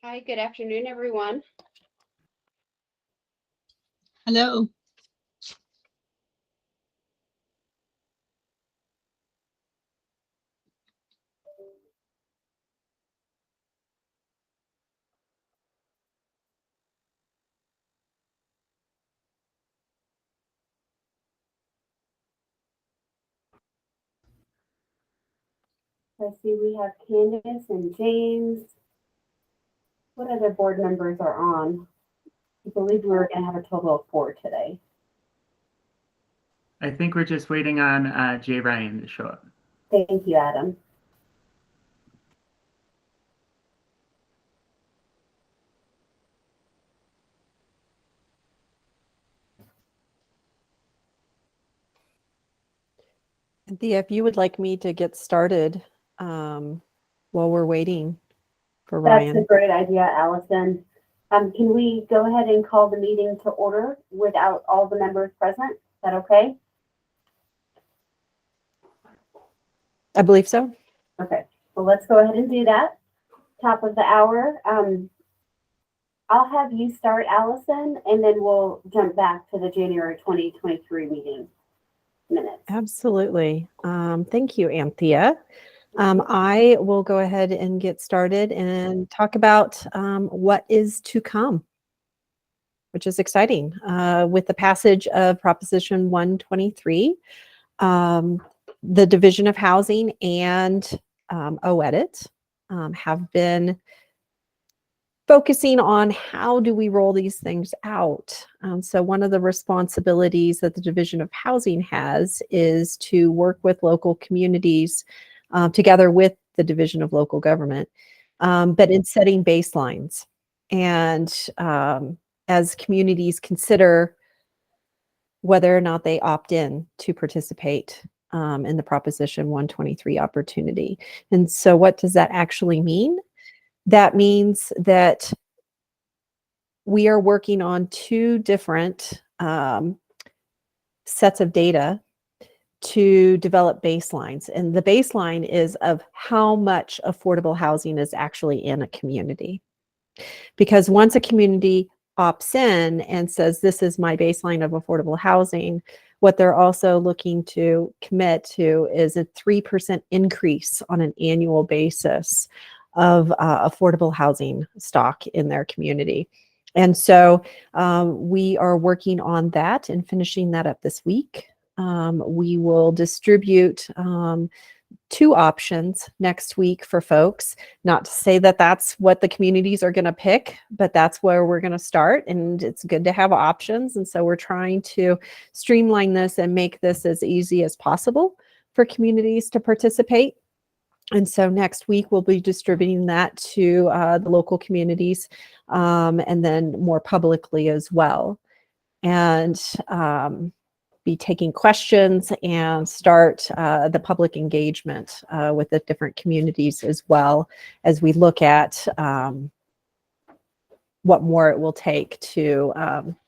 Hi, good afternoon, everyone. Hello. I see we have Candace and James. What other board members are on? I believe we were going to have a total of 4 today. I think we're just waiting on Jay Ryan to show up. Thank you, Adam. Thea, if you would like me to get started while we're waiting for That's Ryan. a great idea, Allison. Can we go ahead and call the meeting to order without all the members present? Is that okay? I believe so. Okay, well, let's go ahead and do that. Top of the hour. I'll have you start, Allison, and then we'll jump back to the January 2023 meeting minutes. Absolutely. Thank you, Anthea. I will go ahead and get started and talk about what is to come, which is exciting. With the passage of Proposition 123, the Division of Housing and OEDIT have been focusing on how do we roll these things out. So one of the responsibilities that the Division of Housing has is to work with local communities together with the Division of Local Government, but in setting baselines. And as communities consider whether or not they opt in to participate in the Proposition 123 opportunity. And so what does that actually mean? That means that we are working on 2 different sets of data to develop baselines. And the baseline is of how much affordable housing is actually in a community. Because once a community opts in and says, this is my baseline of affordable housing, what they're also looking to commit to is a 3% increase on an annual basis of affordable housing stock in their community. And so we are working on that and finishing that up this week. We will distribute 2 options next week for folks. Not to say that that's what the communities are going to pick, but that's where we're going to start. And it's good to have options. And so we're trying to streamline this and make this as easy as possible for communities to participate. And so next week we'll be distributing that to the local communities and then more publicly as well. And be taking questions and start the public engagement with the different communities as well as we look at what more it will take to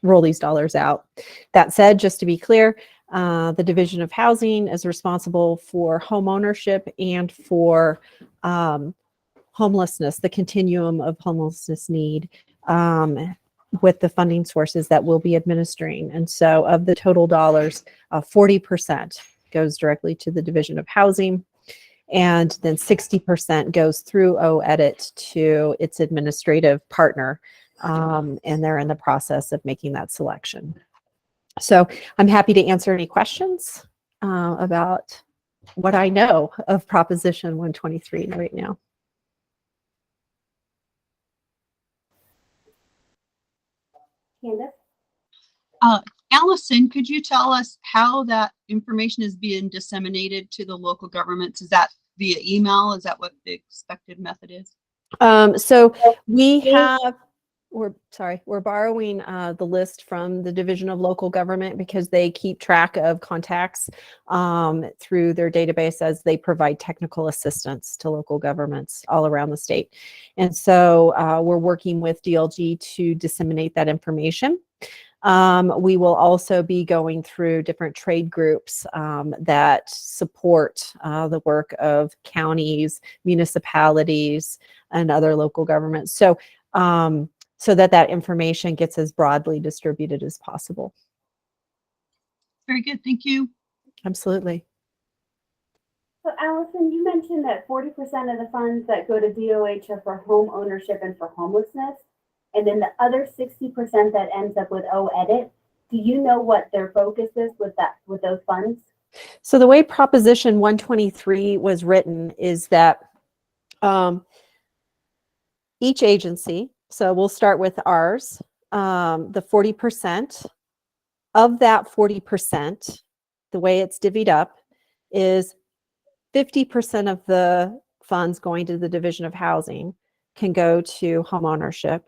roll these dollars out. That said, just to be clear, the Division of Housing is responsible for home ownership and for homelessness, the continuum of homelessness need, with the funding sources that we'll be administering. And so of the total dollars, 40% goes directly to the Division of Housing, and then 60% goes through OEDIT to its administrative partner, and they're in the process of making that selection. So I'm happy to answer any questions about what I know of Proposition 123 right now. Candace? Allison, could you tell us how that information is being disseminated to the local governments? Is that via email? Is that what the expected method is? So we have, we're borrowing the list from the Division of Local Government because they keep track of contacts through their database as they provide technical assistance to local governments all around the state. And so we're working with DLG to disseminate that information. We will also be going through different trade groups that support the work of counties, municipalities, and other local governments. So so that that information gets as broadly distributed as possible. Very good. Thank you. Absolutely. So Allison, you mentioned that 40% of the funds that go to DOH are for home ownership and for homelessness. And then the other 60% that ends up with OEdit. Do you know what their focus is with those funds? So the way Proposition 123 was written is that each agency, so we'll start with ours, the 40%, of that 40%, the way it's divvied up is 50% of the funds going to the Division of Housing can go to home ownership.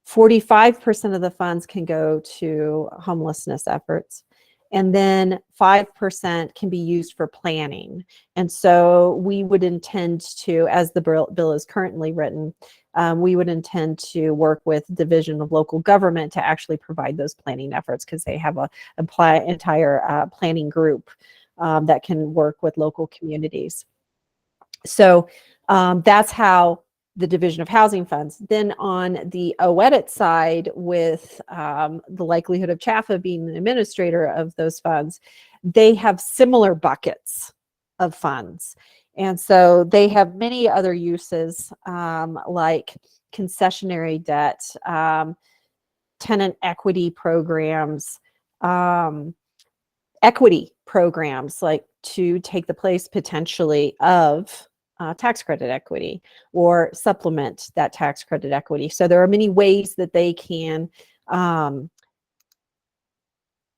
45% of the funds can go to homelessness efforts. And then 5% can be used for planning. And so we would intend to, as the bill is currently written, we would intend to work with Division of Local Government to actually provide those planning efforts, because they have a entire planning group that can work with local communities. So that's how the Division of Housing funds. Then on the OEdit side, with the likelihood of CHAFA being the administrator of those funds, they have similar buckets of funds. And so they have many other uses, like concessionary debt, tenant equity programs, equity programs, like to take the place potentially of tax credit equity or supplement that tax credit equity. So there are many ways that they can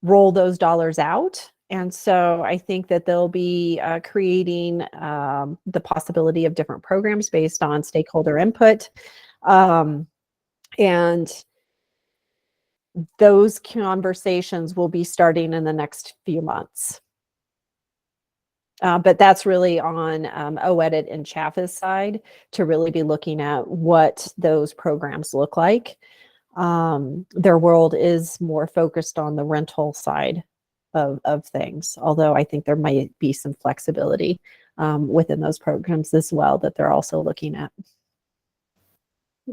roll those dollars out. And so I think that they'll be creating the possibility of different programs based on stakeholder input. And those conversations will be starting in the next few months. But that's really on OEdit and CHAFA's side to really be looking at what those programs look like. Their world is more focused on the rental side of things, although I think there might be some flexibility within those programs as well that they're also looking at.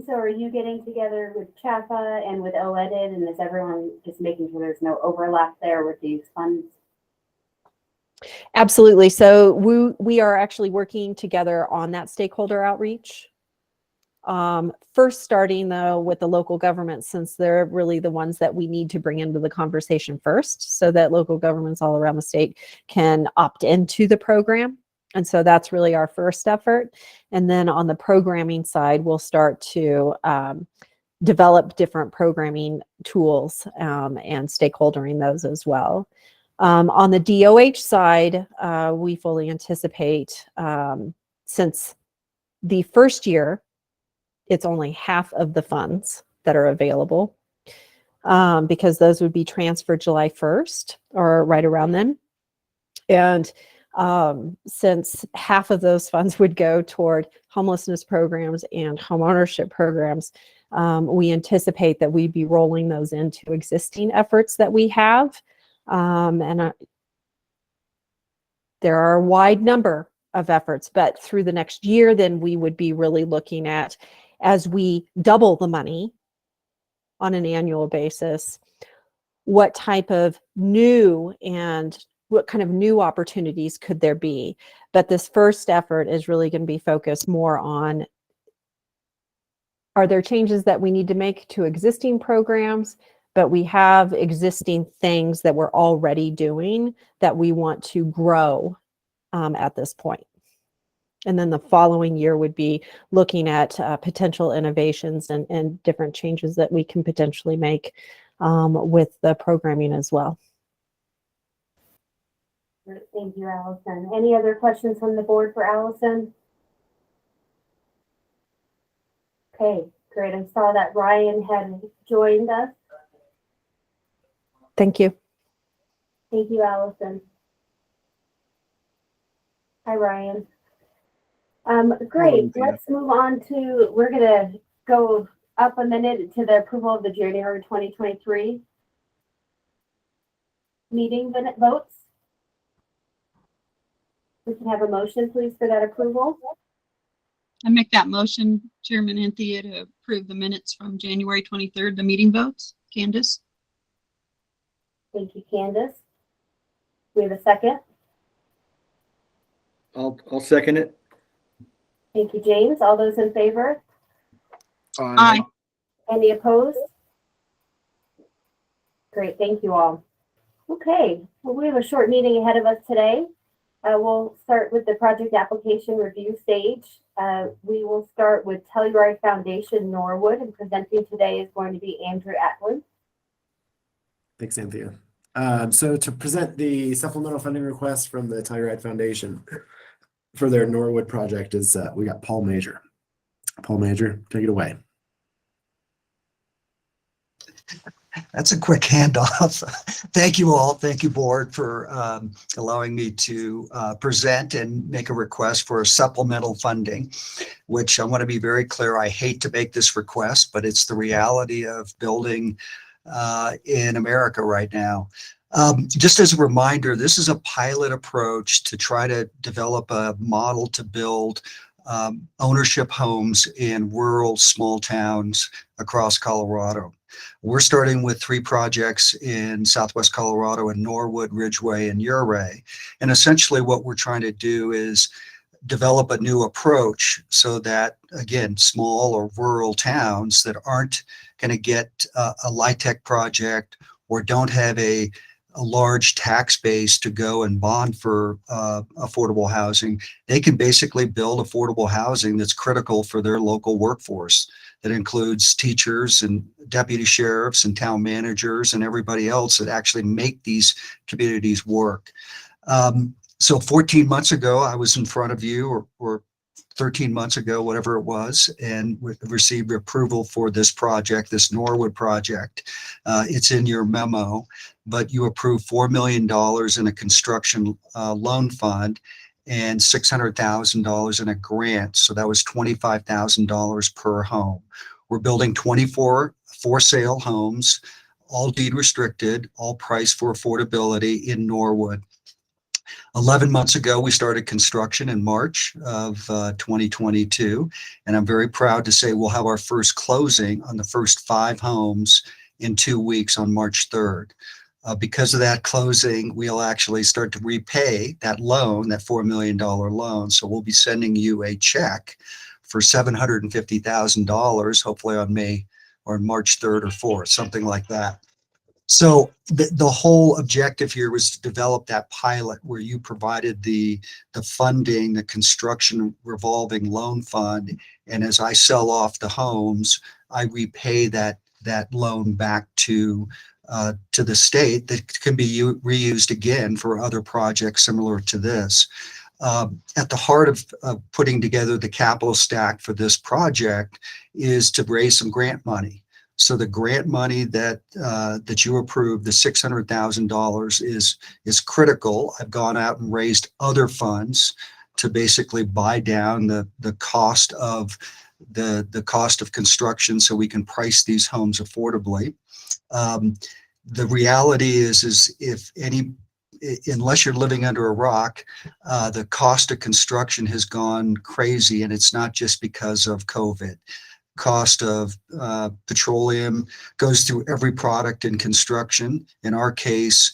So are you getting together with CHAFA and with OEdit, and is everyone just making sure there's no overlap there with these funds? Absolutely. So we are actually working together on that stakeholder outreach. First starting though with the local governments, since they're really the ones that we need to bring into the conversation first, so that local governments all around the state can opt into the program. And so that's really our first effort. And then on the programming side, we'll start to develop different programming tools and stakeholdering those as well. On the DOH side, we fully anticipate, since the first year, it's only half of the funds that are available, because those would be transferred July 1st or right around then. And since half of those funds would go toward homelessness programs and homeownership programs, we anticipate that we'd be rolling those into existing efforts that we have. There are a wide number of efforts, but through the next year, then we would be really looking at, as we double the money on an annual basis, what type of new and what kind of new opportunities could there be? But this first effort is really going to be focused more on, are there changes that we need to make to existing programs? But we have existing things that we're already doing that we want to grow at this point. And then the following year would be looking at potential innovations and different changes that we can potentially make with the programming as well. Great. Thank you, Allison. Any other questions from the board for Allison? Okay, great. I saw that Ryan had joined us. Thank you. Thank you, Allison. Hi, Ryan. Great. Let's move on to, we're going to go up a minute to the approval of the January 2023 meeting minute votes. We can have a motion, please, for that approval. I make that motion, Chairman Anthea, to approve the minutes from January 23rd, the meeting votes. Candace? Thank you, Candace. We have a second. I'll second it. Thank you, James. All those in favor? Aye. Any opposed? Great, thank you all. Okay, well, we have a short meeting ahead of us today. We'll start with the project application review stage. We will start with Telluride Foundation Norwood, and presenting today is going to be Andrew Atlin. Thanks, Anthea. So to present the supplemental funding request from the Telluride Foundation for their Norwood project is we got Paul Major. Paul Major, take it away. That's a quick handoff. Thank you all. Thank you, board, for allowing me to present and make a request for supplemental funding, which I want to be very clear. I hate to make this request, but it's the reality of building in America right now. Just as a reminder, this is a pilot approach to try to develop a model to build ownership homes in rural small towns across Colorado. We're starting with 3 projects in Southwest Colorado in Norwood, Ridgway, and Ouray. And essentially what we're trying to do is develop a new approach so that, again, small or rural towns that aren't going to get a LIHTC project or don't have a large tax base to go and bond for affordable housing, they can basically build affordable housing that's critical for their local workforce. That includes teachers and deputy sheriffs and town managers and everybody else that actually make these communities work. So 14 months ago, I was in front of you, or 13 months ago, whatever it was, and received approval for this project, this Norwood project. It's in your memo, but you approved $4 million in a construction loan fund and $600,000 in a grant. So that was $25,000 per home. We're building 24 for sale homes, all deed restricted, all priced for affordability in Norwood. 11 months ago, we started construction in March of 2022, and I'm very proud to say we'll have our first closing on the first 5 homes in 2 weeks on March 3rd. Because of that closing, we'll actually start to repay that loan, that $4 million loan. So we'll be sending you a check for $750,000, hopefully on May or March 3rd or 4th, something like that. So the whole objective here was to develop that pilot where you provided the funding, the construction revolving loan fund. And as I sell off the homes, I repay that loan back to the state that can be reused again for other projects similar to this. At the heart of putting together the capital stack for this project is to raise some grant money. So the grant money that you approved, the $600,000, is critical. I've gone out and raised other funds to basically buy down the cost of the cost of construction so we can price these homes affordably. The reality is unless you're living under a rock, the cost of construction has gone crazy, and it's not just because of COVID. Cost of petroleum goes through every product in construction. In our case,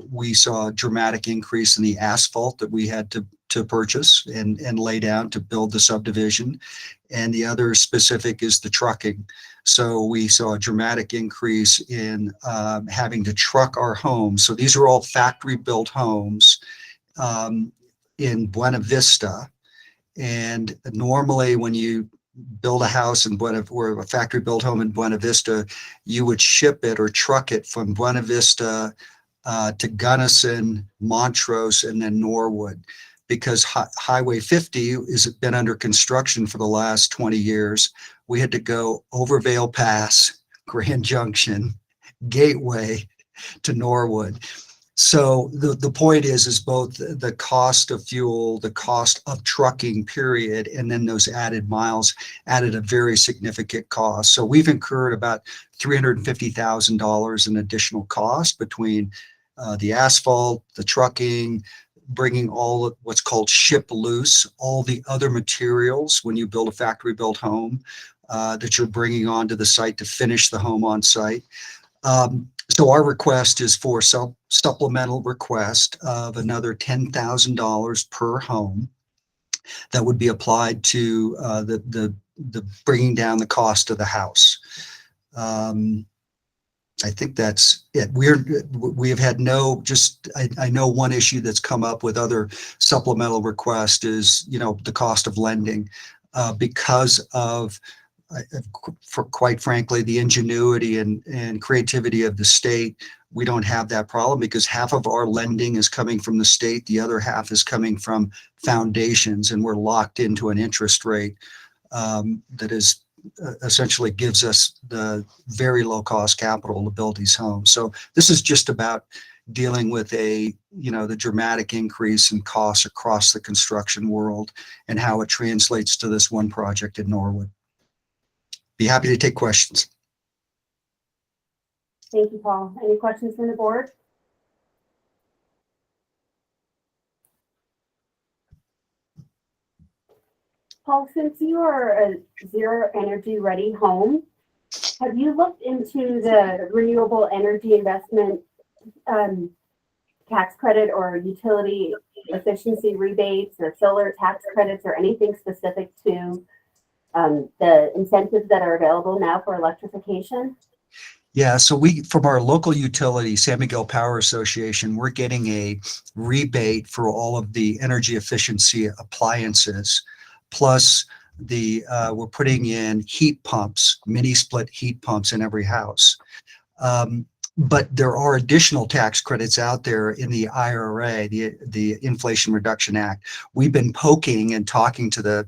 we saw a dramatic increase in the asphalt that we had to purchase and lay down to build the subdivision. And the other specific is the trucking. So we saw a dramatic increase in having to truck our homes. So these are all factory built homes in Buena Vista. And normally when you build a house in or a factory built home in Buena Vista, you would ship it or truck it from Buena Vista to Gunnison, Montrose, and then Norwood. Because Highway 50 has been under construction for the last 20 years, we had to go over Vail Pass, Grand Junction, Gateway to Norwood. So the point is both the cost of fuel, the cost of trucking, period, and then those added miles added a very significant cost. So we've incurred about $350,000 in additional cost between the asphalt, the trucking, bringing all of what's called ship loose, all the other materials when you build a factory built home that you're bringing onto the site to finish the home on site. So our request is for supplemental request of another $10,000 per home that would be applied to the bringing down the cost of the house. I think that's it. We have had no, I know one issue that's come up with other supplemental requests is, the cost of lending because of, for quite frankly, the ingenuity and creativity of the state. We don't have that problem because half of our lending is coming from the state. The other half is coming from foundations, and we're locked into an interest rate that is essentially gives us the very low cost capital to build these homes. So this is just about dealing with the dramatic increase in costs across the construction world and how it translates to this one project in Norwood. Be happy to take questions. Thank you, Paul. Any questions from the board? Paul, since you are a zero energy ready home, have you looked into the renewable energy investment tax credit or utility efficiency rebates or solar tax credits or anything specific to the incentives that are available now for electrification? Yeah, so from our local utility, San Miguel Power Association, we're getting a rebate for all of the energy efficiency appliances. Plus we're putting in heat pumps, mini split heat pumps in every house. But there are additional tax credits out there in the IRA, the Inflation Reduction Act. We've been poking and talking to the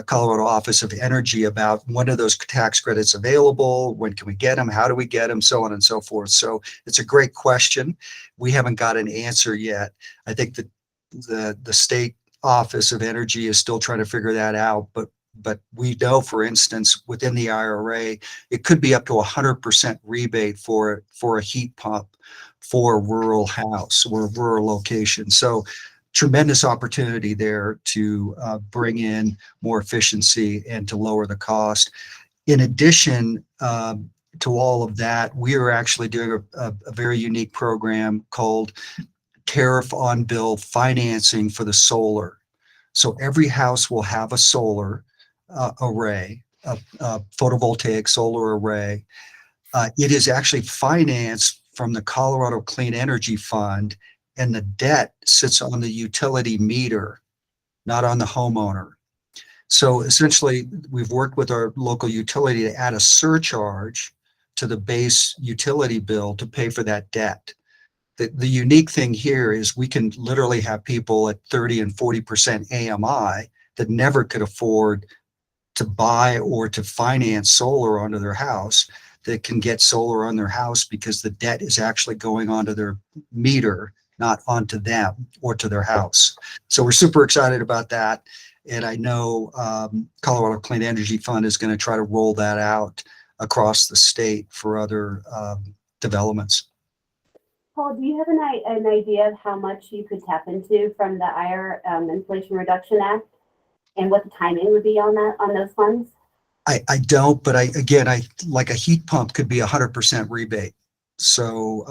Colorado Office of Energy about when are those tax credits available, when can we get them, how do we get them, so on and so forth. So it's a great question. We haven't got an answer yet. I think that the state Office of Energy is still trying to figure that out, but we know, for instance, within the IRA, it could be up to 100% rebate for a heat pump for a rural house or a rural location. So tremendous opportunity there to bring in more efficiency and to lower the cost. In addition to all of that, we are actually doing a very unique program called tariff on bill financing for the solar. So every house will have a solar array, a photovoltaic solar array. It is actually financed from the Colorado Clean Energy Fund, and the debt sits on the utility meter, not on the homeowner. So essentially, we've worked with our local utility to add a surcharge to the base utility bill to pay for that debt. The unique thing here is we can literally have people at 30 and 40% AMI that never could afford to buy or to finance solar onto their house, that can get solar on their house because the debt is actually going onto their meter, not onto them or to their house. So we're super excited about that. And I know Colorado Clean Energy Fund is going to try to roll that out across the state for other developments. Paul, do you have an idea of how much you could tap into from the IRA Inflation Reduction Act and what the timing would be on those funds? I don't, but I like a heat pump could be 100% rebate. So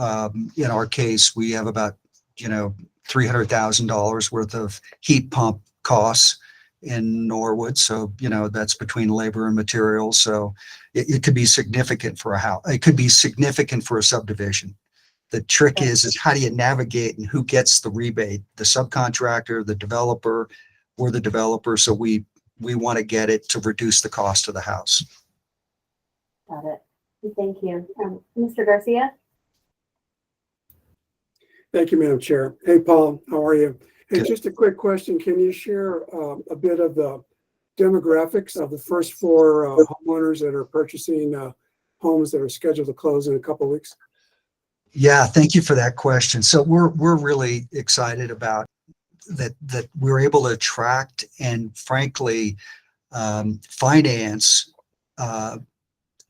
in our case, we have about $300,000 worth of heat pump costs in Norwood. So that's between labor and materials. So it could be significant for a house. It could be significant for a subdivision. The trick is how do you navigate and who gets the rebate? The subcontractor, the developer, or the developer. So we want to get it to reduce the cost of the house. Got it. Thank you. Mr. Garcia? Thank you, Madam Chair. Hey, Paul, how are you? Hey, Good. just a quick question. Can you share a bit of the demographics of the first four homeowners that are purchasing homes that are scheduled to close in a couple of weeks? Yeah, thank you for that question. So we're really excited about that we're able to attract and frankly finance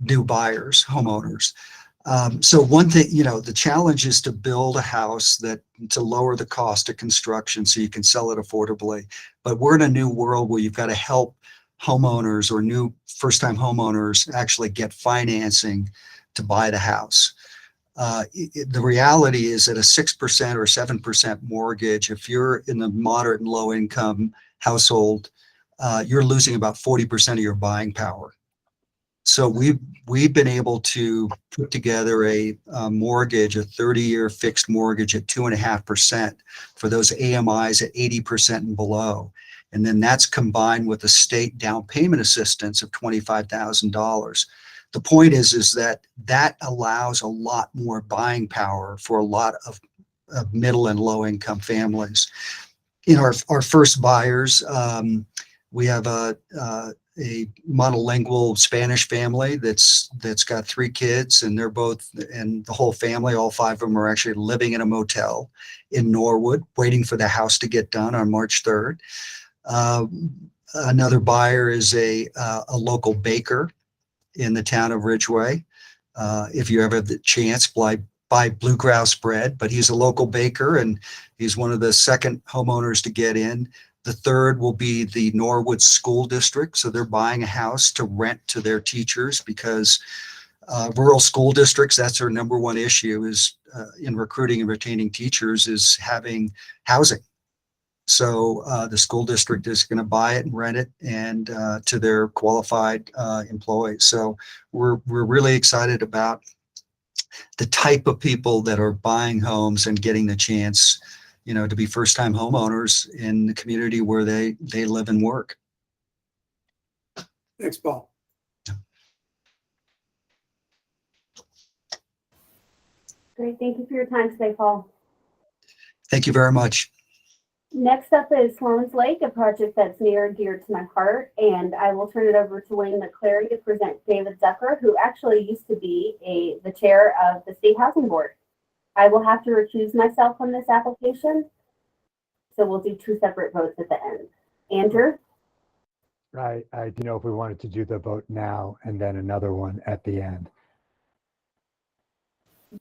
new buyers, homeowners. So one thing, the challenge is to build a house to lower the cost of construction so you can sell it affordably. But we're in a new world where you've got to help homeowners or new first-time homeowners actually get financing to buy the house. The reality is that a 6% or 7% mortgage, if you're in the moderate and low income household, you're losing about 40% of your buying power. So we've been able to put together a mortgage, a 30-year fixed mortgage at 2.5% for those AMIs at 80% and below. And then that's combined with a state down payment assistance of $25,000. The point is that allows a lot more buying power for a lot of middle and low income families. In our first buyers, we have a monolingual Spanish family that's got 3 kids, and and the whole family, all 5 of them are actually living in a motel in Norwood, waiting for the house to get done on March 3rd. Another buyer is a local baker in the town of Ridgeway. If you ever have the chance, buy Bluegrass bread, but he's a local baker and he's one of the second homeowners to get in. The third will be the Norwood School District. So they're buying a house to rent to their teachers because rural school districts, that's their number one issue is in recruiting and retaining teachers is having housing. So the school district is going to buy it and rent it and to their qualified employees. So we're really excited about the type of people that are buying homes and getting the chance, to be first-time homeowners in the community where they live and work. Thanks, Paul. Great, thank you for your time today, Paul. Thank you very much. Next up is Sloan's Lake, a project that's near and dear to my heart, and I will turn it over to Wayne McCleary to present David Zucker, who actually used to be the chair of the State Housing Board. I will have to recuse myself from this application, so we'll do 2 separate votes at the end. Andrew? Right. I didn't know if we wanted to do the vote now and then another one at the end.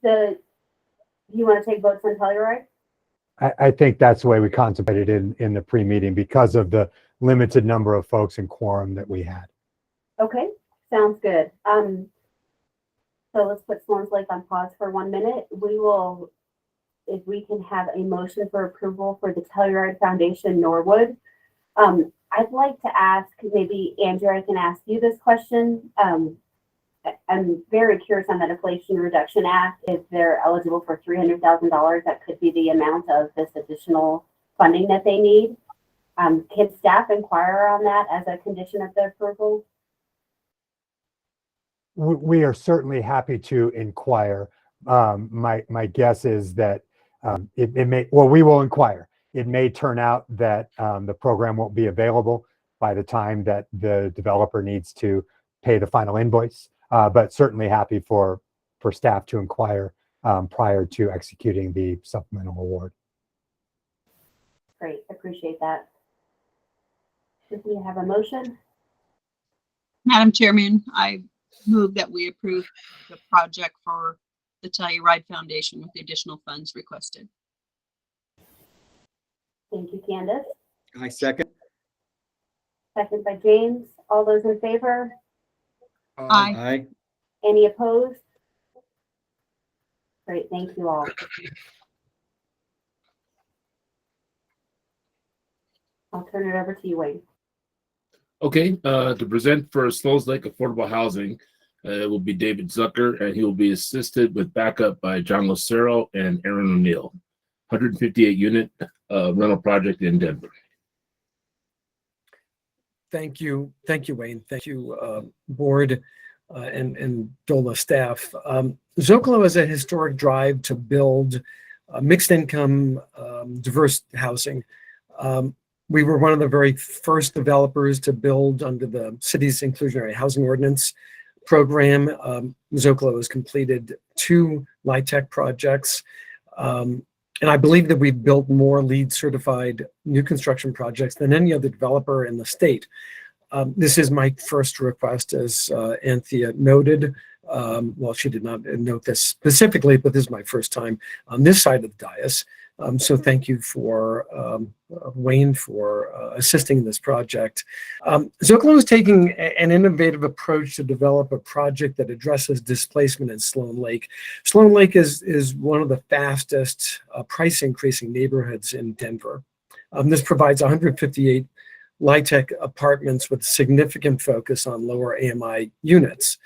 Do you want to take votes on Telluride? I think that's the way we contemplated in the pre-meeting because of the limited number of folks and quorum that we had. Okay, sounds good. So let's put Sloan's Lake on pause for 1 minute. We will, if we can have a motion for approval for the Telluride Foundation Norwood. I'd like to ask, maybe Andrew, I can ask you this question. I'm very curious on that Inflation Reduction Act, if they're eligible for $300,000, that could be the amount of this additional funding that they need. Can staff inquire on that as a condition of the approval? We are certainly happy to inquire. My guess is that we will inquire. It may turn out that the program won't be available by the time that the developer needs to pay the final invoice. But certainly happy for staff to inquire prior to executing the supplemental award. Great, appreciate that. Should we have a motion? Madam Chairman, I move that we approve the project for the Telluride Foundation with the additional funds requested. Thank you, Candace. I second. Second by James. All those in favor? Aye. Aye. Any opposed? Great, thank you all. I'll turn it over to you, Wayne. Okay, to present for Sloan's Lake Affordable Housing, it will be David Zucker, and he will be assisted with backup by John Lucero and Aaron O'Neill. 158 unit rental project in Denver. Thank you, Wayne. Thank you, board and DOLA staff. Zocalo has a historic drive to build mixed income, diverse housing. We were one of the very first developers to build under the city's inclusionary housing ordinance program. Zocalo has completed 2 LIHTC projects. And I believe that we've built more LEED certified new construction projects than any other developer in the state. This is my first request, as Anthea noted. Well, she did not note this specifically, but this is my first time on this side of the dais. So thank you for Wayne for assisting in this project. Zocalo is taking an innovative approach to develop a project that addresses displacement in Sloan Lake. Sloan Lake is one of the fastest price increasing neighborhoods in Denver. This provides 158 LIHTC apartments with significant focus on lower AMI units.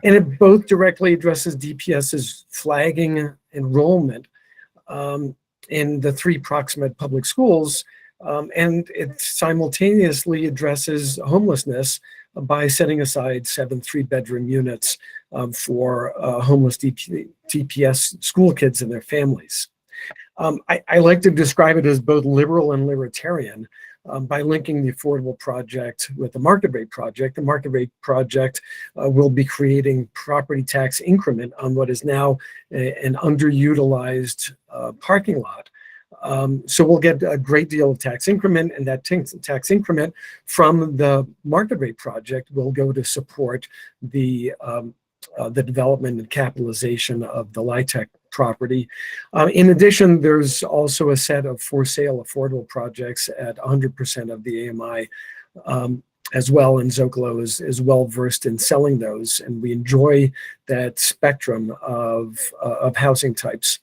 And it both directly addresses DPS's flagging enrollment in the 3 proximate public schools, and it simultaneously addresses homelessness by setting aside 7 3-bedroom units for homeless DPS school kids and their families. I like to describe it as both liberal and libertarian by linking the affordable project with the market rate project. The market rate project will be creating property tax increment on what is now an underutilized parking lot. So we'll get a great deal of tax increment, and that tax increment from the market rate project will go to support the development and capitalization of the LIHTC property. In addition, there's also a set of for sale affordable projects at 100% of the AMI as well, and Zocalo is well versed in selling those, and we enjoy that spectrum of housing types.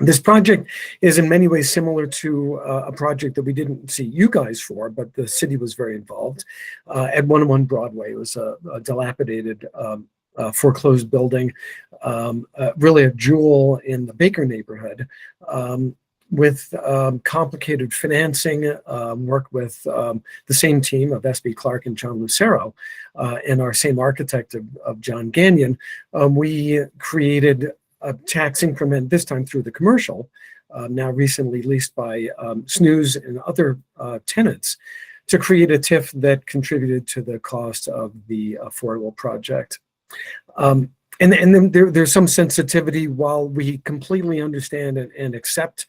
This project is in many ways similar to a project that we didn't see you guys for, but the city was very involved at 101 Broadway. It was a dilapidated foreclosed building, really a jewel in the Baker neighborhood, with complicated financing, worked with the same team of SB Clark and John Lucero, and our same architect of John Gagnon. We created a tax increment, this time through the commercial, now recently leased by Snooze and other tenants, to create a TIF that contributed to the cost of the affordable project. And then there's some sensitivity. While we completely understand and accept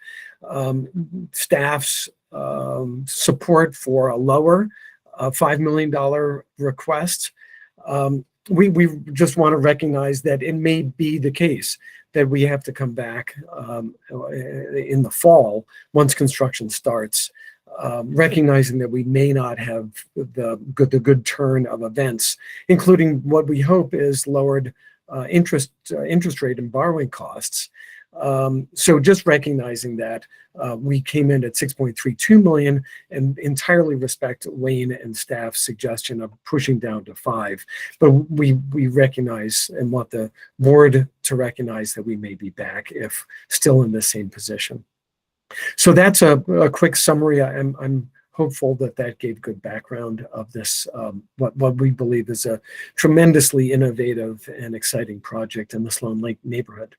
staff's support for a lower $5 million request, we just want to recognize that it may be the case that we have to come back in the fall once construction starts, recognizing that we may not have the good turn of events, including what we hope is lowered interest rate and borrowing costs. So just recognizing that we came in at 6.32 million, and entirely respect Wayne and staff's suggestion of pushing down to 5. But we recognize and want the board to recognize that we may be back if still in the same position. So that's a quick summary. I'm hopeful that gave good background of this, what we believe is a tremendously innovative and exciting project in the Sloan Lake neighborhood.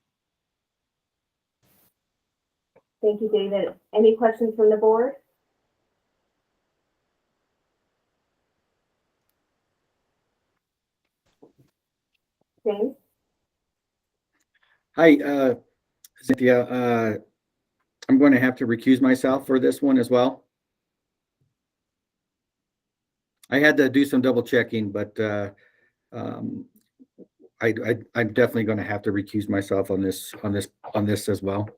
Thank you, David. Any questions from the board? James? Hi, Cynthia. I'm going to have to recuse myself for this one as well. I had to do some double checking, but I'm definitely going to have to recuse myself on this as well.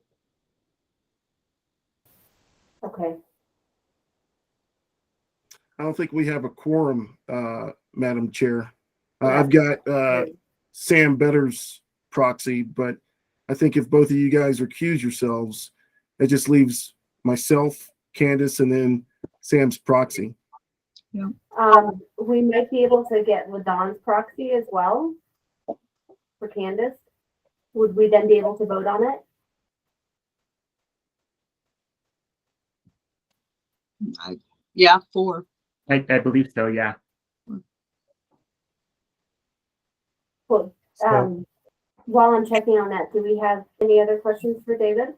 Okay. I don't think we have a quorum, Madam Chair. I've got Sam Better's proxy, but I think if both of you guys recuse yourselves, it just leaves myself, Candace, and then Sam's proxy. Yeah. We might be able to get LaDon's proxy as well for Candace. Would we then be able to vote on it? Yeah, 4. I believe so, yeah. Cool. So- While I'm checking on that, do we have any other questions for David?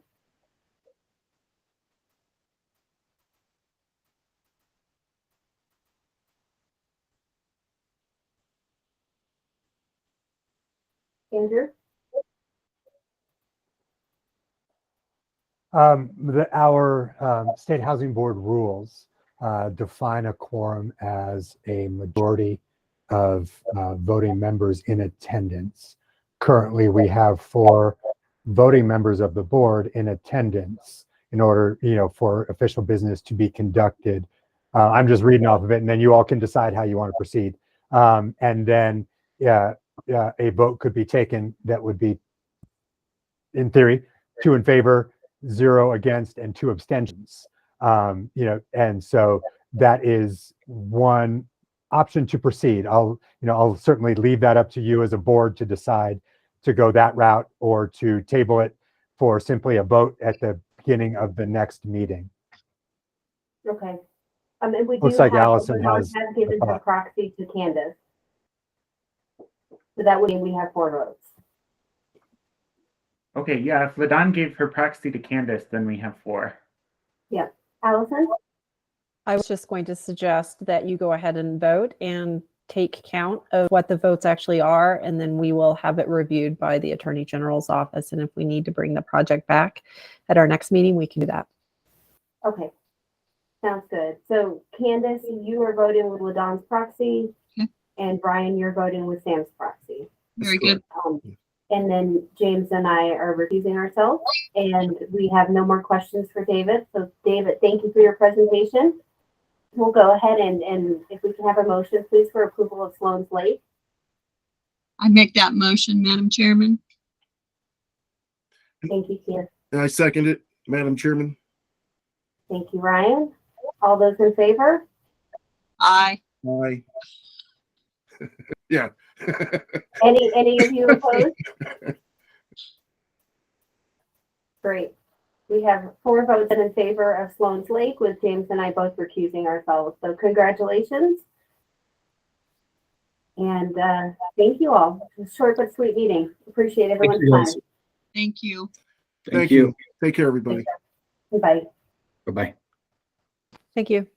Andrew? Our state housing board rules define a quorum as a majority of voting members in attendance. currently we have 4 voting members of the board in attendance in order, for official business to be conducted. I'm just reading off of it, and then you all can decide how you want to proceed. And then, a vote could be taken that would be, in theory, 2 in favor, 0 against, and 2 abstentions. And so that is one option to proceed. I'll certainly leave that up to you as a board to decide to go that route or to table it for simply a vote at the beginning of the next meeting. Okay. And we Looks do like have, Allison Ladon has given a her thought. proxy to Candace. So that would mean we have 4 votes. Okay, yeah, if Ladon gave her proxy to Candace, then we have 4. Allison? I was just going to suggest that you go ahead and vote and take count of what the votes actually are, and then we will have it reviewed by the Attorney General's office. And if we need to bring the project back at our next meeting, we can do that. Okay. Sounds good. So Candace, you are voting with Ladon's proxy, Okay. and Brian, you're voting with Sam's proxy. Very good. And then James and I are recusing ourselves, and we have no more questions for David. So David, thank you for your presentation. We'll go ahead and if we can have a motion, please, for approval of Sloan's Lake. I make that motion, Madam Chairman. Thank you, Tia. And I second it, Madam Chairman. Thank you, Ryan. All those in favor? Aye. Aye. Yeah. Any of you opposed? Great. We have 4 votes in favor of Sloan's Lake, with James and I both recusing ourselves. So congratulations. And thank you all. It was a short but sweet meeting. Appreciate everyone's you, guys. time. Thank you. Thank you. Take care, everybody. Bye. Bye-bye. Thank you.